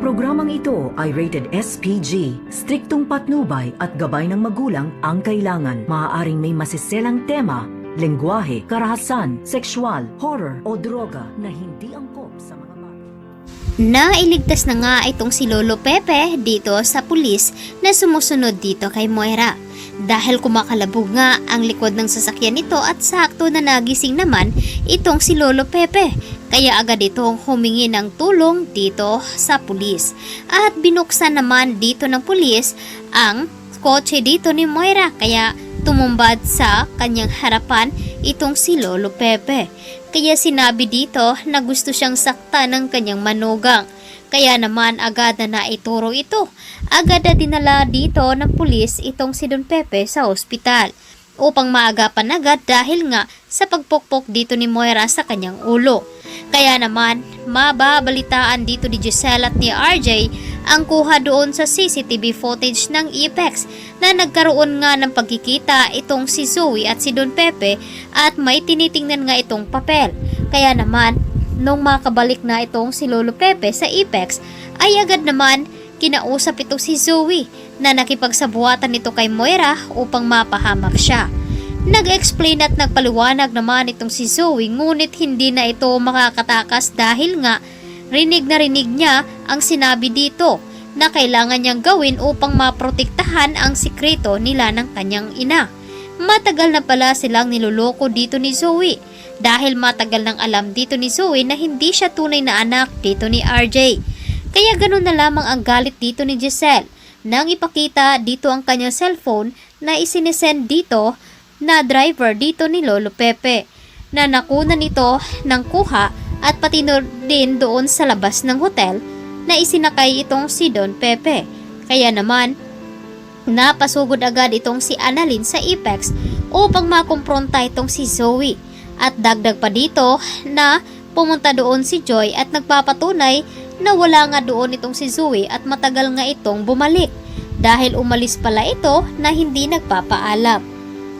Programang ito ay rated SPG. Striktong patnubay at gabay ng magulang ang kailangan. Maaaring may masiselang tema, lengguwahe, karahasan, sexual, horror o droga na hindi angkop sa mga bata. Nailigtas na nga itong si Lolo Pepe dito sa pulis na sumusunod dito kay Moira. Dahil kumakalabog nga ang likod ng sasakyan nito at sakto na nagising naman itong si Lolo Pepe. Kaya agad itong humingi ng tulong dito sa pulis. At binuksan naman dito ng pulis ang kotse dito ni Moira. Kaya tumumbad sa kanyang harapan itong si Lolo Pepe. Kaya sinabi dito na gusto siyang saktan ng kanyang manugang. Kaya naman agad na naituro ito. Agad na dinala dito ng pulis itong si Don Pepe sa ospital upang maagapan agad dahil nga sa pagpukpok dito ni Moira sa kanyang ulo. Kaya naman mababalitaan dito ni Giselle at ni RJ ang kuha doon sa CCTV footage ng Apex na nagkaroon nga ng pagkikita itong si Zoe at si Don Pepe at may tinitingnan nga itong papel. Kaya naman nung makabalik na itong si Lolo Pepe sa Apex ay agad naman kinausap ito si Zoe na nakipagsabuatan nito kay Moira upang mapahamak siya. Nag-explain at nagpaliwanag naman itong si Zoe ngunit hindi na ito makakatakas dahil nga rinig na rinig niya ang sinabi dito na kailangan niyang gawin upang maprotektahan ang sikreto nila ng kanyang ina. Matagal na pala silang niloloko dito ni Zoe dahil matagal nang alam dito ni Zoe na hindi siya tunay na anak dito ni RJ. Kaya ganun na lamang ang galit dito ni Giselle nang ipakita dito ang kanyang cellphone na isinesend dito na driver dito ni Lolo Pepe na nakunan nito ng kuha at pati din doon sa labas ng hotel na isinakay itong si Don Pepe. Kaya naman napasugod agad itong si Annalyn sa Apex upang makumpronta itong si Zoe at dagdag pa dito na pumunta doon si Joy at nagpapatunay na wala nga doon itong si Zoe at matagal nga itong bumalik dahil umalis pala ito na hindi nagpapaalam.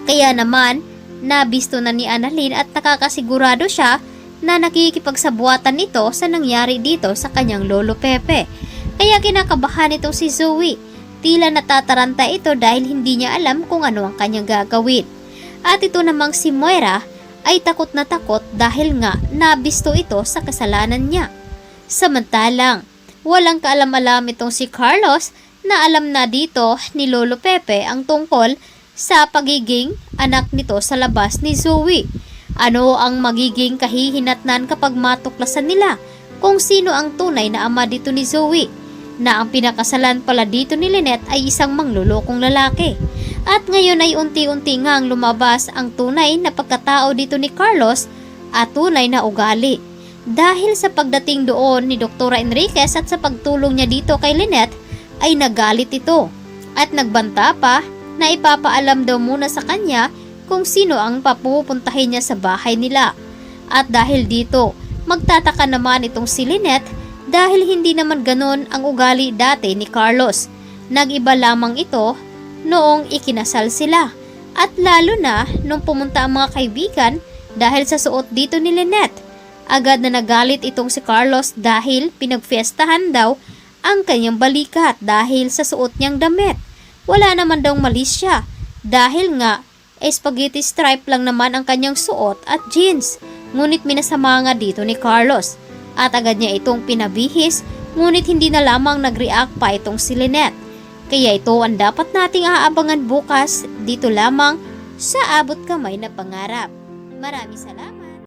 Kaya naman, nabisto na ni Annalyn at nakakasigurado siya na nakikipagsabuatan nito sa nangyari dito sa kanyang Lolo Pepe. Kaya kinakabahan itong si Zoe. Tila natataranta ito dahil hindi niya alam kung ano ang kanyang gagawin. At ito namang si Moira ay takot na takot dahil nga nabisto ito sa kasalanan niya. Samantalang, walang kaalam-alam itong si Carlos na alam na dito ni Lolo Pepe ang tungkol sa pagiging anak nito sa labas ni Zoe. Ano ang magiging kahihinatnan kapag matuklasan nila kung sino ang tunay na ama dito ni Zoe, na ang pinakasalan pala dito ni Lynette ay isang manglulokong lalaki. At ngayon ay unti-unti ngang lumabas ang tunay na pagkatao dito ni Carlos at tunay na ugali. Dahil sa pagdating doon ni Dr. Enriquez at sa pagtulong niya dito kay Lynette ay nagalit ito at nagbanta pa na ipapaalam daw muna sa kanya kung sino ang papupuntahin niya sa bahay nila. At dahil dito, magtataka naman itong si Lynette dahil hindi naman ganon ang ugali dati ni Carlos. Nag-iba lamang ito noong ikinasal sila. At lalo na nung pumunta ang mga kaibigan dahil sa suot dito ni Lynette. Agad na nagalit itong si Carlos dahil pinagfiestahan daw ang kanyang balikat dahil sa suot niyang damit. Wala naman daw mali siya dahil nga spaghetti stripe lang naman ang kanyang suot at jeans. Ngunit minasama nga dito ni Carlos at agad niya itong pinabihis ngunit hindi na lamang nag-react pa itong si Lynette. Kaya ito ang dapat nating aabangan bukas dito lamang sa Abot Kamay na Pangarap. Maraming salamat.